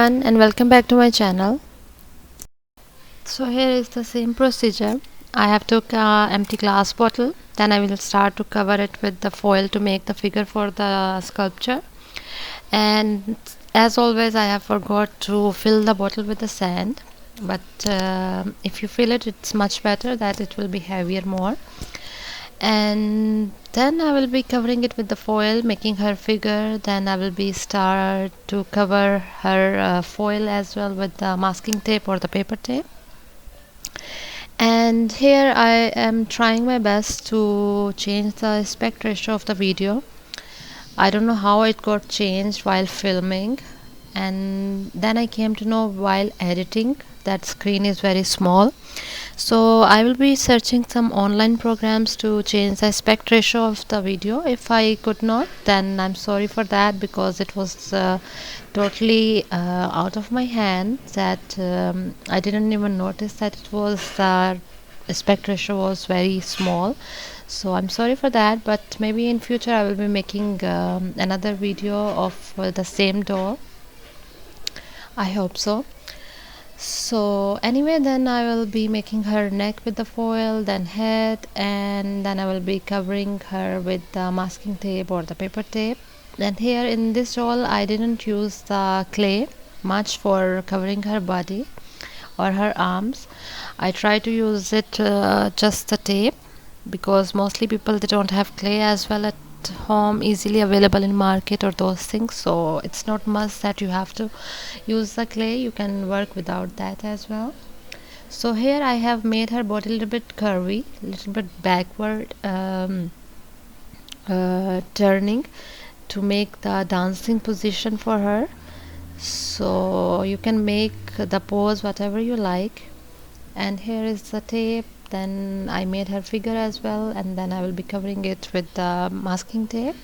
everyone and welcome back to my channel. So here is the same procedure. I have took a empty glass bottle, then I will start to cover it with the foil to make the figure for the sculpture. And as always, I have forgot to fill the bottle with the sand, but if you fill it, it's much better, that it will be heavier more. And then I will be covering it with the foil, making her figure. Then I will be start to cover her foil as well with the masking tape or the paper tape. And here I am trying my best to change the aspect ratio of the video. I don't know how it got changed while filming, and then I came to know while editing that screen is very small. So I will be searching some online programs to change the aspect ratio of the video. If I could not, then I'm sorry for that, because it was totally out of my hand, that I didn't even notice that it was aspect ratio was very small. So I'm sorry for that, but maybe in future I will be making another video of the same doll. I hope so. So anyway, then I will be making her neck with the foil, then head, and then I will be covering her with the masking tape or the paper tape. And here in this doll I didn't use the clay much for covering her body or her arms. I try to use it just the tape, because mostly people, they don't have clay as well at home easily available in market or those things, so it's not must that you have to use the clay. You can work without that as well. So here I have made her body a little bit curvy, a little bit backward turning, to make the dancing position for her. So you can make the pose whatever you like. And here is the tape. Then I made her figure as well, and then I will be covering it with the masking tape.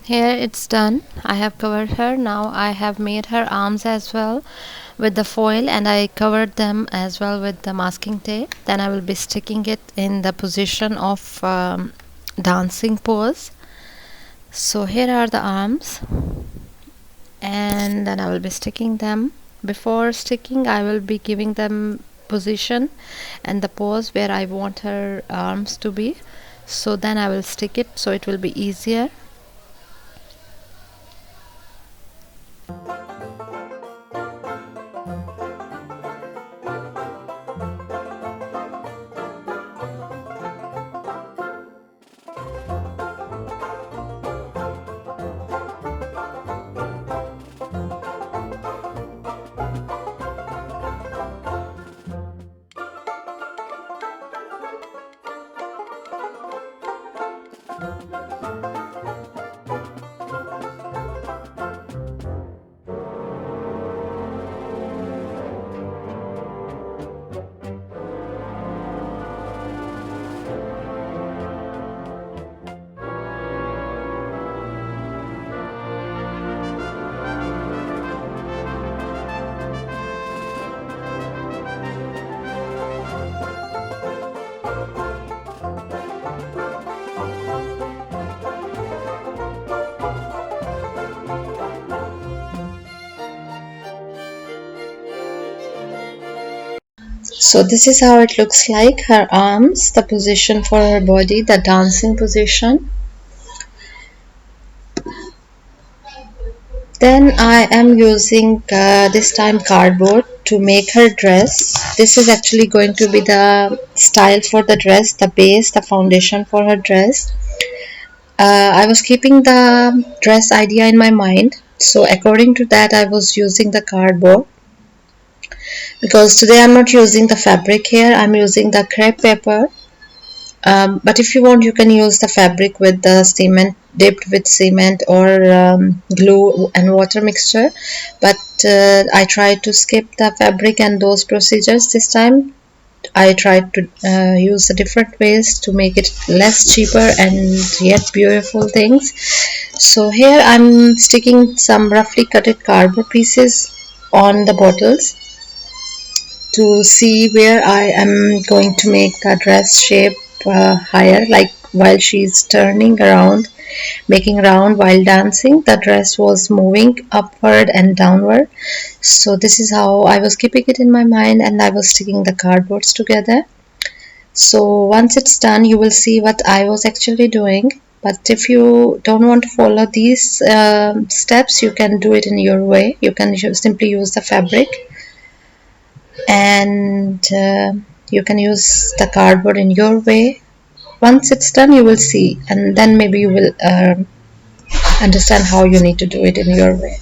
Here it's done. I have covered her. Now I have made her arms as well with the foil, and I covered them as well with the masking tape. Then I will be sticking it in the position of dancing pose. So here are the arms, and then I will be sticking them. Before sticking, I will be giving them position and the pose where I want her arms to be. So then I will stick it, so it will be easier. So this is how it looks like, her arms, the position for her body, the dancing position. Then I am using this time cardboard to make her dress. This is actually going to be the style for the dress, the base, the foundation for her dress. I was keeping the dress idea in my mind, so according to that I was using the cardboard. Because today I'm not using the fabric here, I'm using the crepe paper. But if you want, you can use the fabric with the cement, dipped with cement or glue and water mixture. But I tried to skip the fabric and those procedures this time I tried to use the different ways to make it less cheaper and yet beautiful things. So here I'm sticking some roughly cutted cardboard pieces on the bottles to see where I am going to make the dress shape higher, like while she's turning around, making round while dancing, the dress was moving upward and downward. So this is how I was keeping it in my mind, and I was sticking the cardboards together. So once it's done, you will see what I was actually doing. But if you don't want to follow these steps, you can do it in your way. You can simply use the fabric, and you can use the cardboard in your way. Once it's done, you will see, and then maybe you will understand how you need to do it in your way.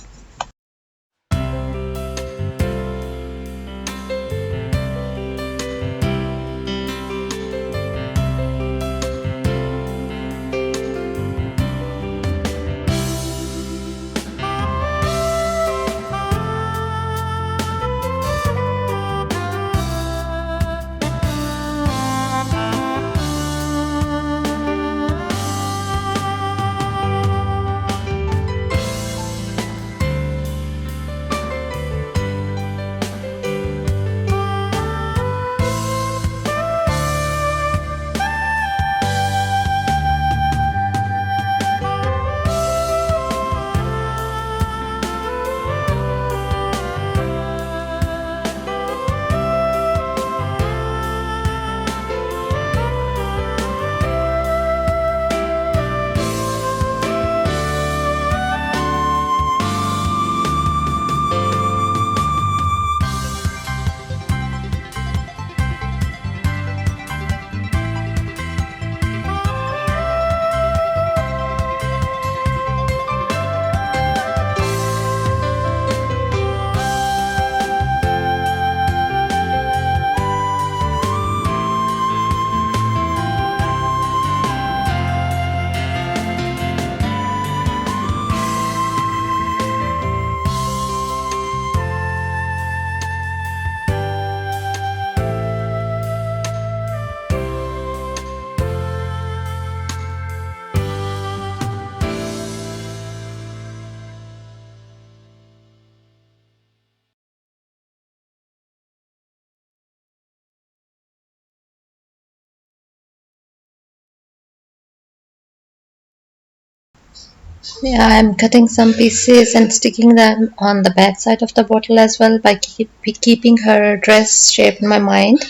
Yeah, I'm cutting some pieces and sticking them on the back side of the bottle as well by keeping her dress shape in my mind,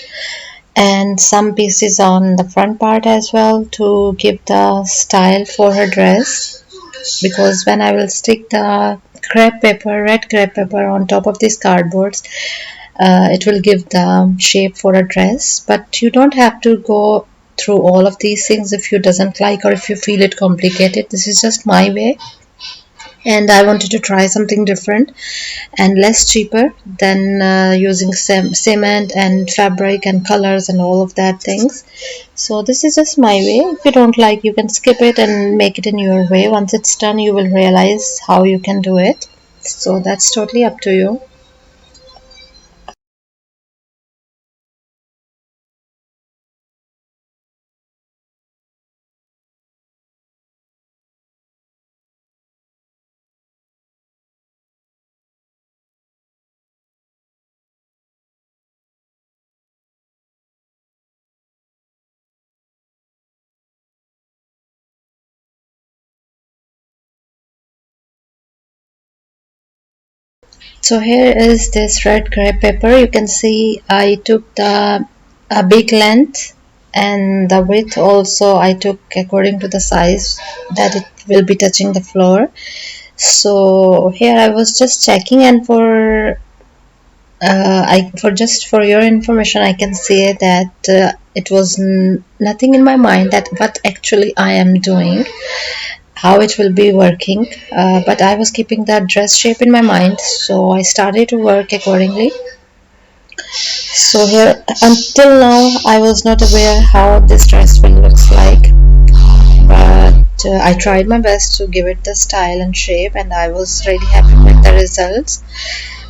and some pieces on the front part as well to give the style for her dress. Because when I will stick the crepe paper, red crepe paper on top of these cardboards, it will give the shape for a dress. But you don't have to go through all of these things if you doesn't like or if you feel it complicated. This is just my way, and I wanted to try something different and less cheaper than using cement and fabric and colors and all of that things. So this is just my way. If you don't like, you can skip it and make it in your way. Once it's done, you will realize how you can do it. So that's totally up to you. So here is this red crepe paper. You can see I took the a big length, and the width also I took according to the size that it will be touching the floor. So here I was just checking, and I for just for your information, I can say that it was nothing in my mind that what actually I am doing, how it will be working. But I was keeping that dress shape in my mind, so I started to work accordingly. So here, until now, I was not aware how this dress will looks like, but I tried my best to give it the style and shape, and I was really happy with the results.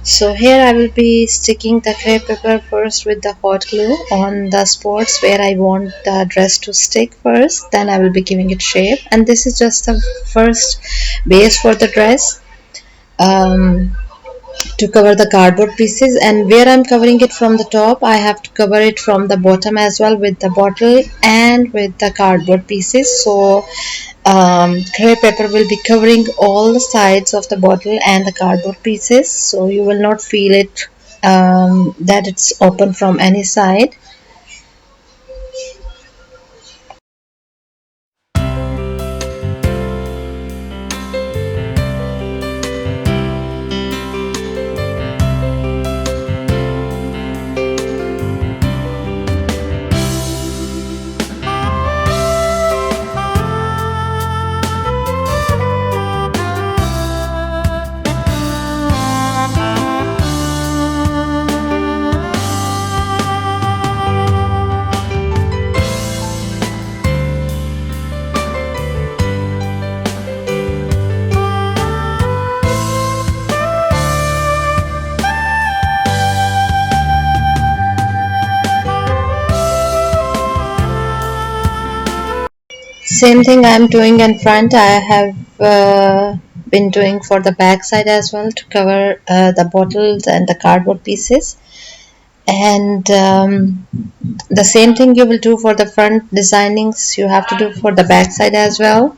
So here I will be sticking the crepe paper first with the hot glue on the spots where I want the dress to stick first. Then I will be giving it shape, and this is just the first base for the dress. To cover the cardboard pieces, and where I'm covering it from the top, I have to cover it from the bottom as well with the bottle and with the cardboard pieces. So crepe paper will be covering all the sides of the bottle and the cardboard pieces, so you will not feel it that it's open from any side. Same thing I'm doing in front. I have been doing for the back side as well to cover the bottles and the cardboard pieces. And the same thing you will do for the front designings, you have to do for the back side as well.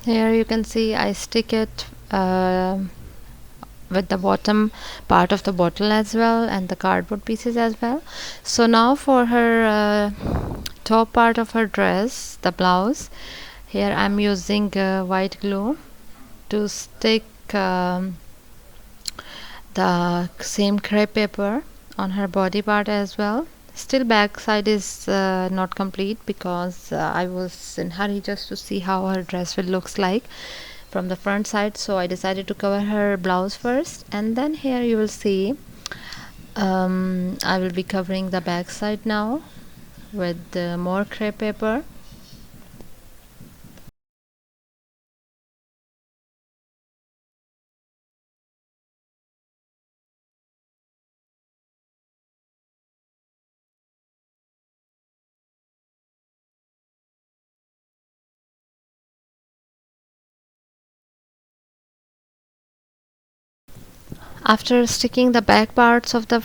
Here you can see I stick it with the bottom part of the bottle as well and the cardboard pieces as well. So now for her top part of her dress, the blouse, here I'm using white glue to stick the same crepe paper on her body part as well. Still back side is not complete because I was in hurry just to see how her dress will looks like from the front side, so I decided to cover her blouse first, and then here you will see I will be covering the back side now with more crepe paper. After sticking the back parts of the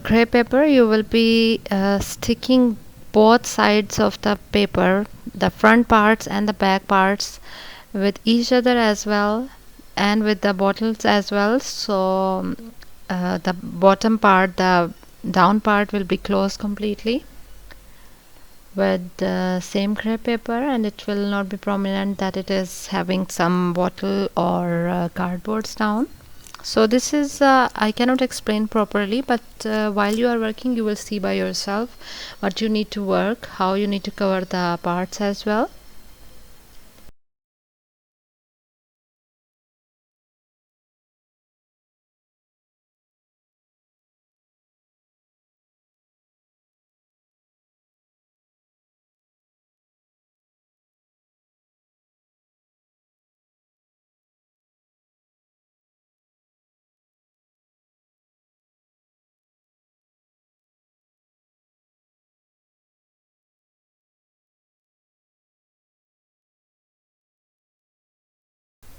crepe paper, you will be sticking both sides of the paper, the front parts and the back parts, with each other as well, and with the bottles as well. So the bottom part, the down part, will be closed completely with the same crepe paper, and it will not be prominent that it is having some bottle or cardboards down. So this is I cannot explain properly, but while you are working you will see by yourself what you need to work, how you need to cover the parts as well.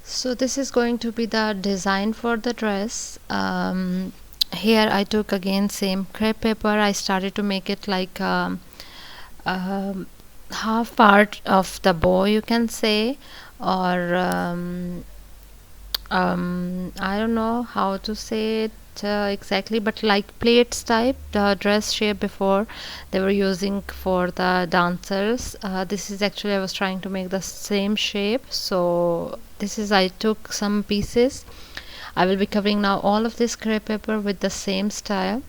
So this is going to be the design for the dress. Here I took again same crepe paper. I started to make it like um, half part of the bow, you can say, or I don't know how to say it. exactly, but like plates type, the dress shape before they were using for the dancers. This is actually I was trying to make the same shape. So this is I took some pieces. I will be covering now all of this crepe paper with the same style.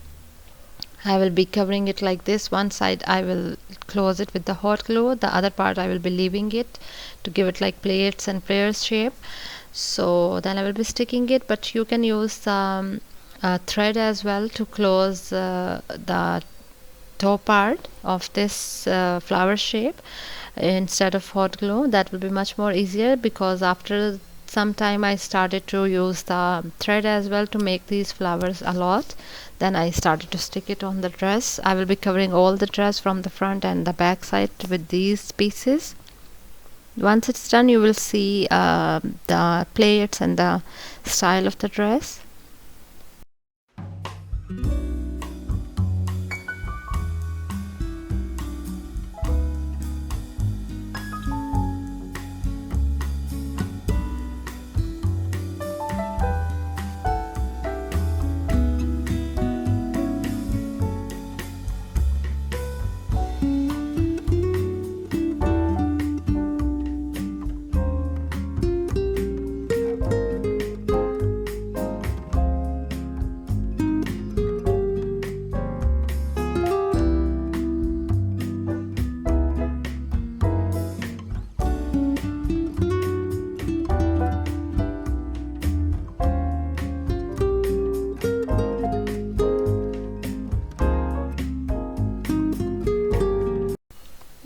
I will be covering it like this. One side I will close it with the hot glue. The other part I will be leaving it to give it like plates and prayers shape. So then I will be sticking it, but you can use thread as well to close the top part of this flower shape instead of hot glue. That will be much more easier, because after some time I started to use the thread as well to make these flowers a lot. Then I started to stick it on the dress. I will be covering all the dress from the front and the back side with these pieces. Once it's done, you will see the plaits and the style of the dress.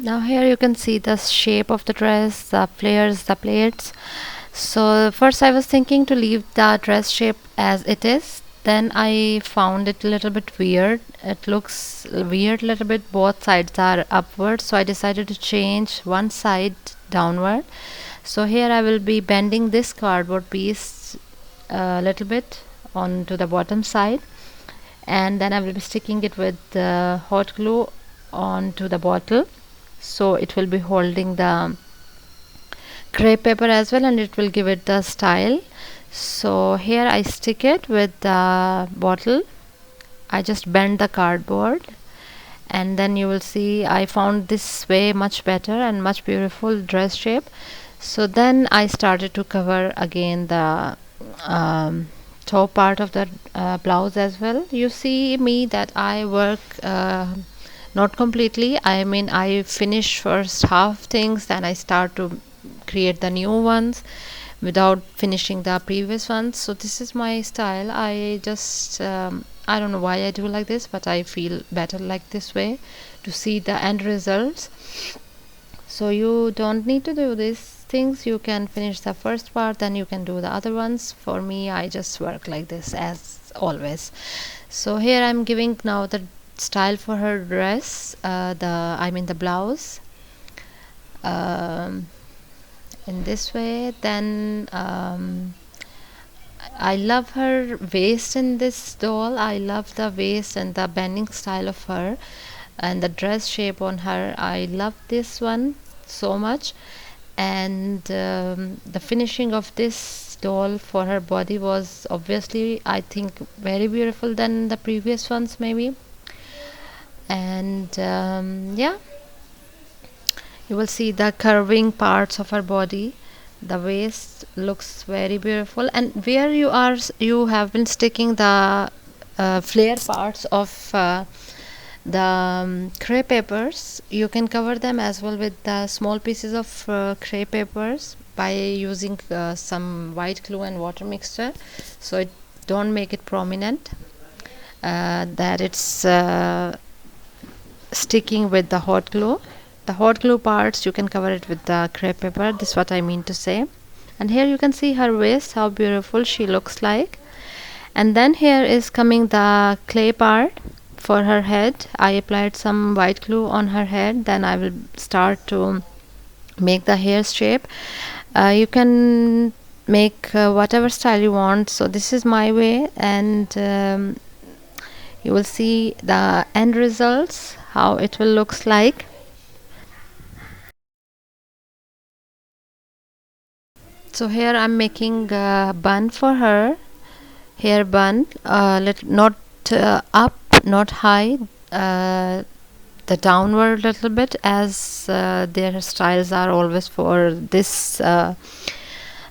Now here you can see the shape of the dress, the flares, the plaits. So first I was thinking to leave the dress shape as it is. Then I found it a little bit weird. It looks weird a little bit. Both sides are upward. So I decided to change one side downward. So here I will be bending this cardboard piece a little bit onto the bottom side. And then I will be sticking it with hot glue onto the bottle. So it will be holding the crepe paper as well, and it will give it the style. So here I stick it with the bottle. I just bend the cardboard, and then you will see I found this way much better and much beautiful dress shape. So then I started to cover again the top part of the blouse as well. You see me that I work not completely. I mean, I finish first half things, then I start to create the new ones without finishing the previous ones. So this is my style. I just I don't know why I do like this, but I feel better like this way to see the end results. So you don't need to do these things. You can finish the first part, then you can do the other ones. For me, I just work like this as always. So here I'm giving now the style for her dress, the blouse, in this way. Then I love her waist in this doll. I love the waist and the bending style of her and the dress shape on her. I love this one so much. And the finishing of this doll for her body was obviously, I think, very beautiful than the previous ones maybe. And yeah, you will see the curving parts of her body. The waist looks very beautiful, and where you have been sticking the flare parts of the crepe papers, you can cover them as well with the small pieces of crepe papers by using some white glue and water mixture, so it don't make it prominent, that it's sticking with the hot glue. The hot glue parts you can cover it with the crepe paper. This is what I mean to say. And here you can see her waist, how beautiful she looks like. And then here is coming the clay part for her head. I applied some white glue on her head. Then I will start to make the hair shape. You can make whatever style you want. So this is my way, and you will see the end results, how it will looks like. So here I'm making a bun for her. hair bun, not up, not high, the downward little bit, as their styles are always for this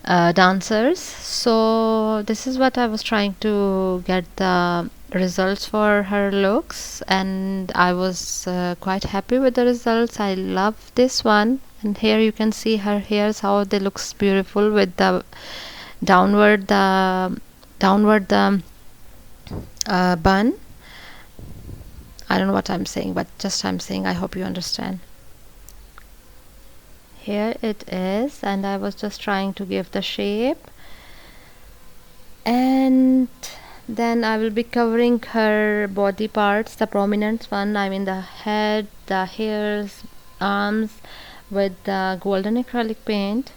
dancers. So this is what I was trying to get the results for her looks, and I was quite happy with the results. I love this one, and here you can see her hairs, how they looks beautiful with the downward the bun. I don't know what I'm saying, but just I'm saying, I hope you understand. Here it is, and I was just trying to give the shape, and then I will be covering her body parts, the prominent one, I mean the head, the hairs, arms, with the golden acrylic paint.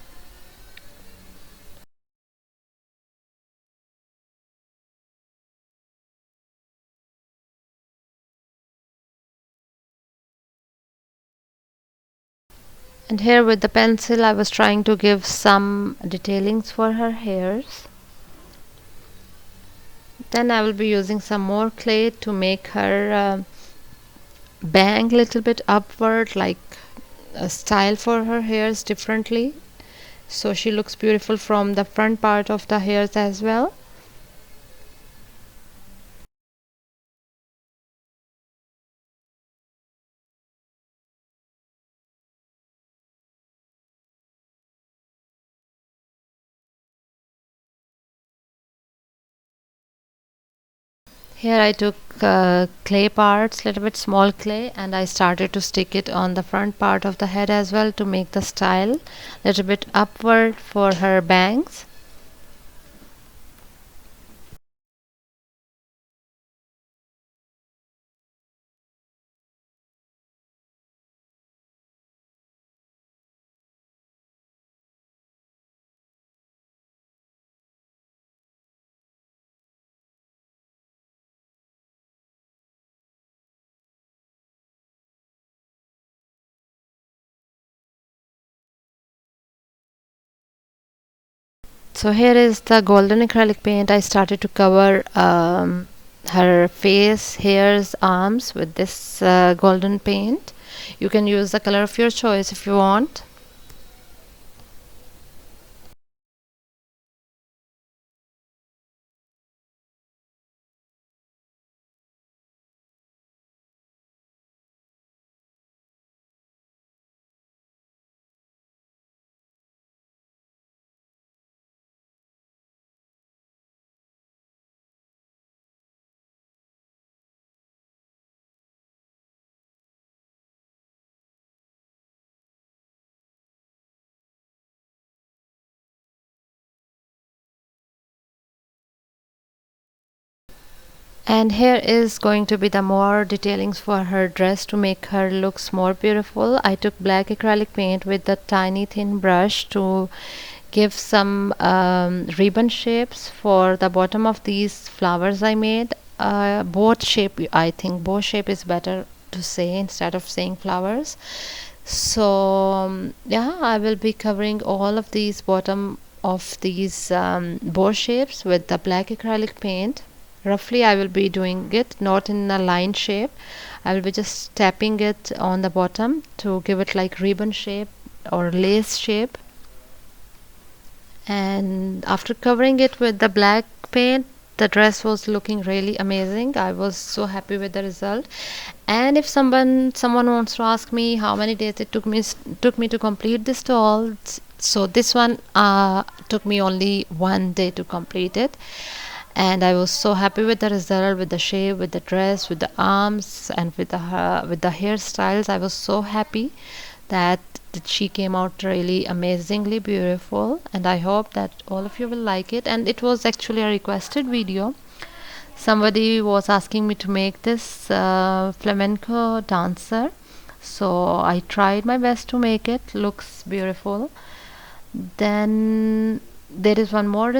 And here with the pencil I was trying to give some detailings for her hairs. Then I will be using some more clay to make her bang little bit upward, like a style for her hairs differently, so she looks beautiful from the front part of the hairs as well. Here I took clay parts, little bit small clay, and I started to stick it on the front part of the head as well to make the style little bit upward for her bangs. So here is the golden acrylic paint. I started to cover her face, hairs, arms with this golden paint. You can use the color of your choice if you want. And here is going to be the more detailings for her dress to make her looks more beautiful. I took black acrylic paint with the tiny thin brush to give some ribbon shapes for the bottom of these flowers I made. Boat shape, I think boat shape is better to say instead of saying flowers. So yeah, I will be covering all of these bottom of these bow shapes with the black acrylic paint. Roughly I will be doing it not in a line shape. I will be just tapping it on the bottom to give it like ribbon shape or lace shape. And after covering it with the black paint, the dress was looking really amazing. I was so happy with the result. And if someone wants to ask me how many days it took me to complete this doll, so this one took me only 1 day to complete it. And I was so happy with the result, with the shape, with the dress, with the arms, and with the hairstyles. I was so happy that she came out really amazingly beautiful, and I hope that all of you will like it. And it was actually a requested video. Somebody was asking me to make this flamenco dancer, so I tried my best to make it. Looks beautiful. Then there is one more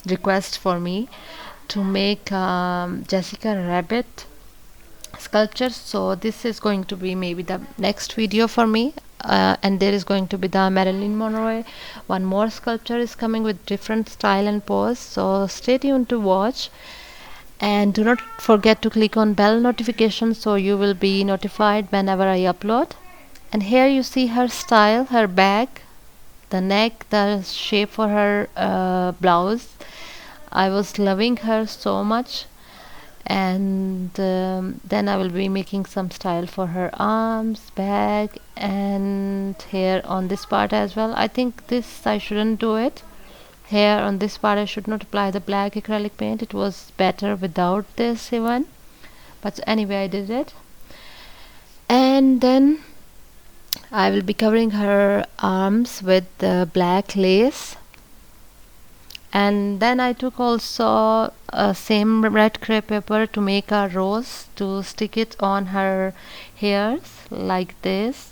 request for me to make Jessica Rabbit sculpture. So this is going to be maybe the next video for me. and there is going to be the Marilyn Monroe. One more sculpture is coming with different style and pose, so stay tuned to watch. And do not forget to click on bell notification so you will be notified whenever I upload. And here you see her style, her bag, the neck, the shape for her blouse. I was loving her so much. And then I will be making some style for her arms, bag, and hair on this part as well. I think this I shouldn't do it. Here on this part I should not apply the black acrylic paint. It was better without this even. But anyway, I did it. And then I will be covering her arms with the black lace. And then I took also same red crepe paper to make a rose to stick it on her hairs like this.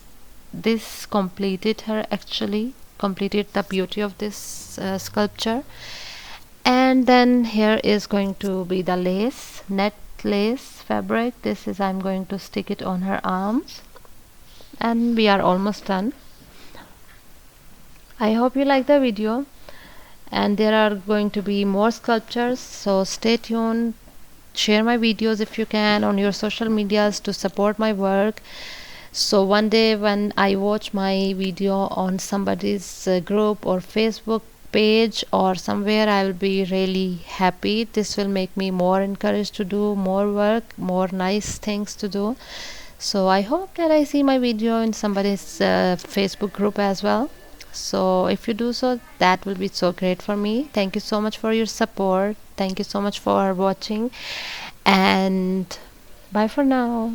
This completed her, actually completed the beauty of this sculpture. And then here is going to be the lace, net lace fabric. This is, I'm going to stick it on her arms, and we are almost done. I hope you like the video, and there are going to be more sculptures, so stay tuned. Share my videos if you can on your social medias to support my work. So one day when I watch my video on somebody's group or Facebook page or somewhere, I will be really happy. This will make me more encouraged to do more work, more nice things to do. So I hope that I see my video in somebody's Facebook group as well. So if you do so, that will be so great for me. Thank you so much for your support. Thank you so much for watching, and bye for now.